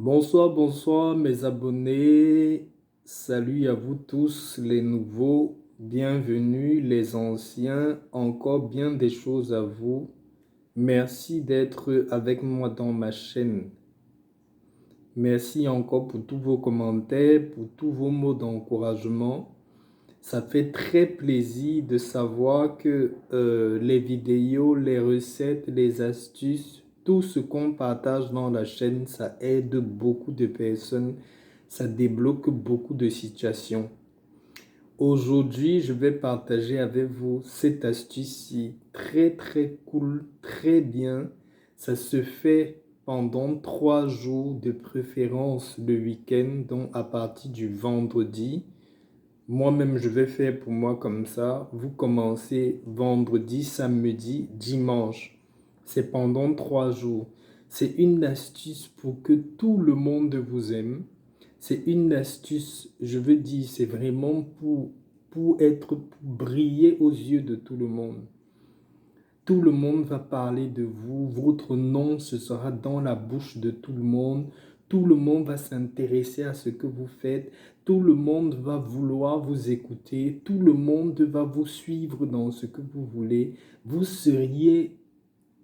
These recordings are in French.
Bonsoir, bonsoir mes abonnés. Salut à vous tous les nouveaux. Bienvenue les anciens. Encore bien des choses à vous. Merci d'être avec moi dans ma chaîne. Merci encore pour tous vos commentaires, pour tous vos mots d'encouragement. Ça fait très plaisir de savoir que les vidéos, les recettes, les astuces, tout ce qu'on partage dans la chaîne, ça aide beaucoup de personnes, ça débloque beaucoup de situations. Aujourd'hui, je vais partager avec vous cette astuce-ci, très très cool, très bien. Ça se fait pendant 3 jours, de préférence le week-end, donc à partir du vendredi. Moi-même, je vais faire pour moi comme ça. Vous commencez vendredi, samedi, dimanche. C'est pendant 3 jours. C'est une astuce pour que tout le monde vous aime. C'est une astuce, je veux dire, c'est vraiment pour briller aux yeux de tout le monde. Tout le monde va parler de vous. Votre nom, ce sera dans la bouche de tout le monde. Tout le monde va s'intéresser à ce que vous faites. Tout le monde va vouloir vous écouter. Tout le monde va vous suivre dans ce que vous voulez. Vous seriez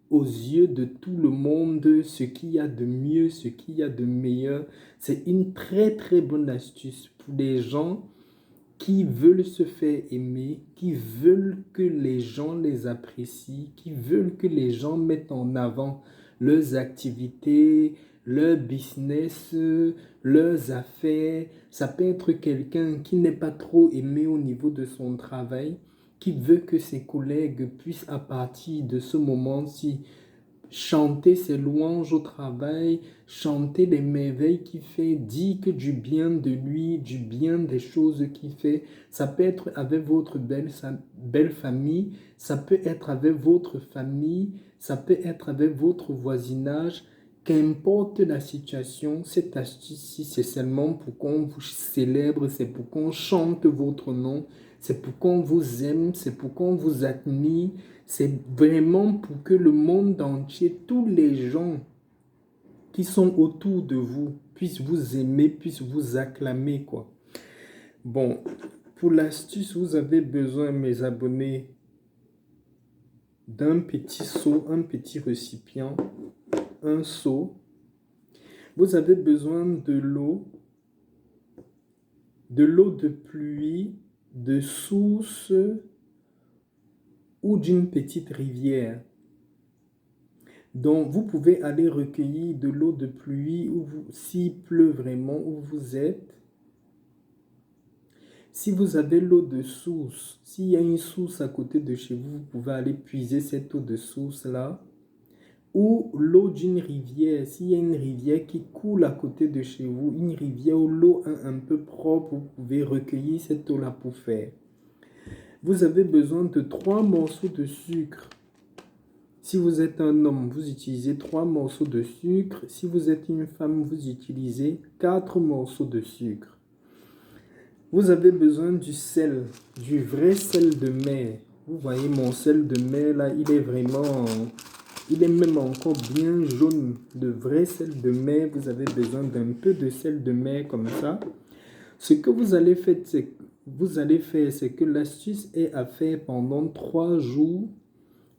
aux yeux de tout le monde ce qu'il y a de mieux, ce qu'il y a de meilleur. C'est une très très bonne astuce pour les gens qui veulent se faire aimer, qui veulent que les gens les apprécient, qui veulent que les gens mettent en avant leurs activités, leur business, leurs affaires. Ça peut être quelqu'un qui n'est pas trop aimé au niveau de son travail, qui veut que ses collègues puissent à partir de ce moment-ci chanter ses louanges au travail, chanter les merveilles qu'il fait, dire que du bien de lui, du bien des choses qu'il fait. Ça peut être avec votre belle famille, ça peut être avec votre famille, ça peut être avec votre voisinage. Qu'importe la situation, cette astuce-ci, c'est seulement pour qu'on vous célèbre, c'est pour qu'on chante votre nom, c'est pour qu'on vous aime, c'est pour qu'on vous admire, c'est vraiment pour que le monde entier, tous les gens qui sont autour de vous puissent vous aimer, puissent vous acclamer, quoi. Bon, pour l'astuce, vous avez besoin, mes abonnés, d'un petit seau, un petit récipient, un seau. Vous avez besoin de l'eau de pluie, de source ou d'une petite rivière. Donc, vous pouvez aller recueillir de l'eau de pluie s'il pleut vraiment où vous êtes. Si vous avez l'eau de source, s'il y a une source à côté de chez vous, vous pouvez aller puiser cette eau de source-là. Ou l'eau d'une rivière, s'il y a une rivière qui coule à côté de chez vous, une rivière où l'eau est un peu propre, vous pouvez recueillir cette eau-là pour faire. Vous avez besoin de 3 morceaux de sucre. Si vous êtes un homme, vous utilisez 3 morceaux de sucre. Si vous êtes une femme, vous utilisez 4 morceaux de sucre. Vous avez besoin du sel, du vrai sel de mer. Vous voyez mon sel de mer là, il est même encore bien jaune. De vrai sel de mer, vous avez besoin d'un peu de sel de mer comme ça. Ce que vous allez faire, c'est que l'astuce est à faire pendant 3 jours.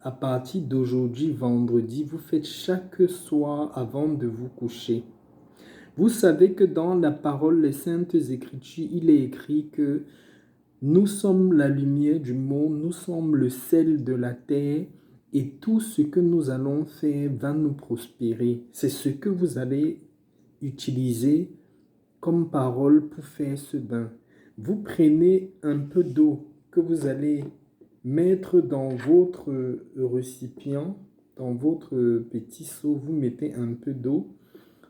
À partir d'aujourd'hui, vendredi, vous faites chaque soir avant de vous coucher. Vous savez que dans la parole, les Saintes Écritures, il est écrit que nous sommes la lumière du monde, nous sommes le sel de la terre et tout ce que nous allons faire va nous prospérer. C'est ce que vous allez utiliser comme parole pour faire ce bain. Vous prenez un peu d'eau que vous allez mettre dans votre récipient, dans votre petit seau, vous mettez un peu d'eau.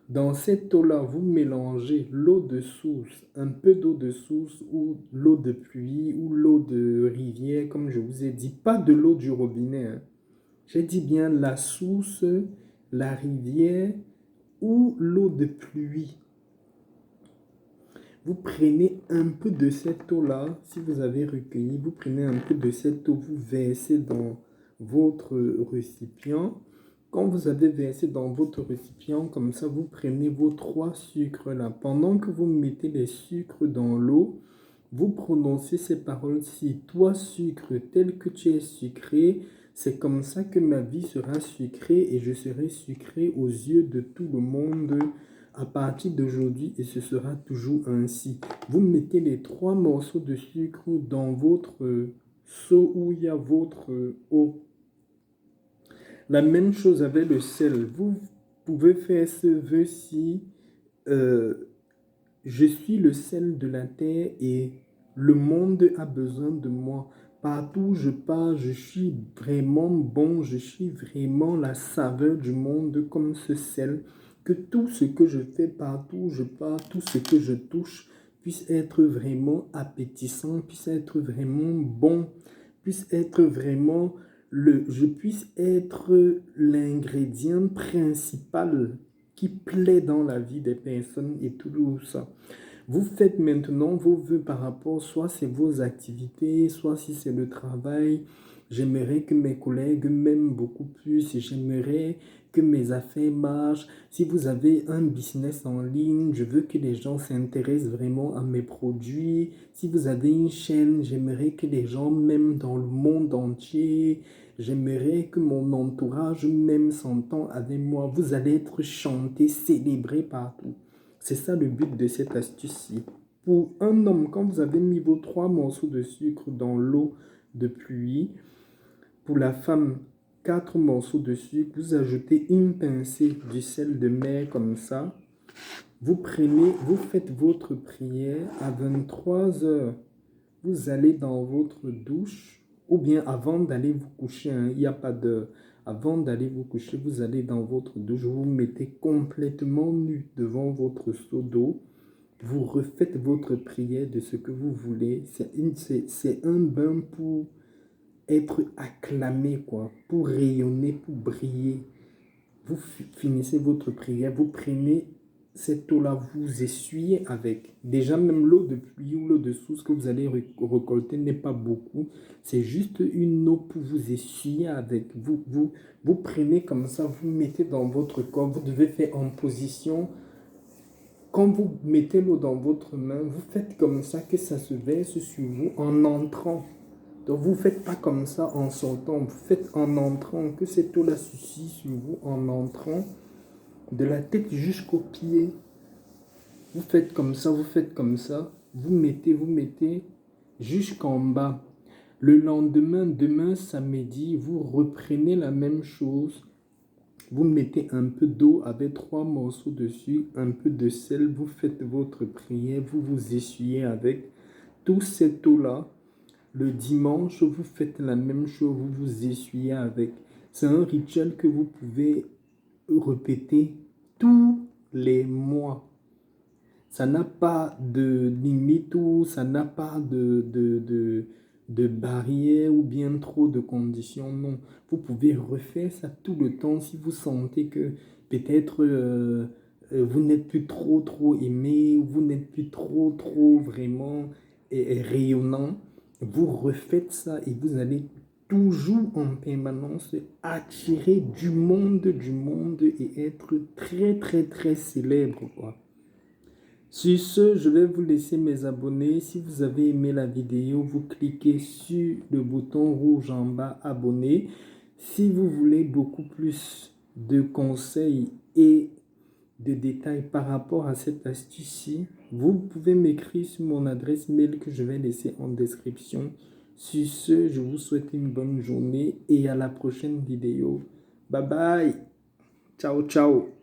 Dans cette eau-là, vous mélangez l'eau de source, un peu d'eau de source ou l'eau de pluie ou l'eau de rivière, comme je vous ai dit, pas de l'eau du robinet, hein. J'ai dit bien la source, la rivière ou l'eau de pluie. Vous prenez un peu de cette eau-là, si vous avez recueilli, vous prenez un peu de cette eau, vous versez dans votre récipient. Quand vous avez versé dans votre récipient, comme ça, vous prenez vos 3 sucres là. Pendant que vous mettez les sucres dans l'eau, vous prononcez ces paroles-ci. Toi, sucre, tel que tu es sucré, c'est comme ça que ma vie sera sucrée et je serai sucré aux yeux de tout le monde à partir d'aujourd'hui et ce sera toujours ainsi. Vous mettez les 3 morceaux de sucre dans votre seau où il y a votre eau. La même chose avec le sel. Vous pouvez faire ce vœu-ci. Je suis le sel de la terre et le monde a besoin de moi. Partout où je pars, je suis vraiment bon, je suis vraiment la saveur du monde comme ce sel. Que tout ce que je fais partout où je pars, tout ce que je touche puisse être vraiment appétissant, puisse être vraiment bon, puisse être vraiment je puisse être l'ingrédient principal qui plaît dans la vie des personnes et tout ça. Vous faites maintenant vos vœux par rapport, soit c'est vos activités, soit si c'est le travail. J'aimerais que mes collègues m'aiment beaucoup plus. J'aimerais que mes affaires marchent. Si vous avez un business en ligne, je veux que les gens s'intéressent vraiment à mes produits. Si vous avez une chaîne, j'aimerais que les gens m'aiment dans le monde entier. J'aimerais que mon entourage m'aime, s'entend avec moi. Vous allez être chanté, célébré partout. C'est ça le but de cette astuce-ci. Pour un homme, quand vous avez mis vos 3 morceaux de sucre dans l'eau de pluie, pour la femme, 4 morceaux de sucre, vous ajoutez une pincée du sel de mer comme ça. Vous faites votre prière à 23 heures. Vous allez dans votre douche ou bien avant d'aller vous coucher, il n'y a pas d'heure. Avant d'aller vous coucher, vous allez dans votre douche, vous vous mettez complètement nu devant votre seau d'eau. Vous refaites votre prière de ce que vous voulez. C'est un bain pour être acclamé, quoi, pour rayonner, pour briller. Vous finissez votre prière, vous prenez cette eau-là, vous essuyez avec. Déjà, même l'eau de pluie ou l'eau de source que vous allez récolter n'est pas beaucoup. C'est juste une eau pour vous essuyer avec. Vous prenez comme ça, vous mettez dans votre corps. Vous devez faire en position. Quand vous mettez l'eau dans votre main, vous faites comme ça que ça se verse sur vous en entrant. Donc, vous ne faites pas comme ça en sortant, vous faites en entrant, que cette eau-là suffit sur vous en entrant, de la tête jusqu'aux pieds. Vous faites comme ça, vous faites comme ça, vous mettez jusqu'en bas. Le lendemain, demain, samedi, vous reprenez la même chose. Vous mettez un peu d'eau avec 3 morceaux dessus, un peu de sel, vous faites votre prière, vous vous essuyez avec toute cette eau-là. Le dimanche, vous faites la même chose, vous vous essuyez avec. C'est un rituel que vous pouvez répéter tous les mois. Ça n'a pas de limite ou ça n'a pas de barrière ou bien trop de conditions. Non, vous pouvez refaire ça tout le temps si vous sentez que peut-être vous n'êtes plus trop aimé, ou vous n'êtes plus trop vraiment rayonnant. Vous refaites ça et vous allez toujours en permanence attirer du monde et être très célèbre, quoi. Sur ce, je vais vous laisser mes abonnés. Si vous avez aimé la vidéo, vous cliquez sur le bouton rouge en bas, abonner. Si vous voulez beaucoup plus de conseils et de détails par rapport à cette astuce-ci, vous pouvez m'écrire sur mon adresse mail que je vais laisser en description. Sur ce, je vous souhaite une bonne journée et à la prochaine vidéo. Bye bye. Ciao, ciao.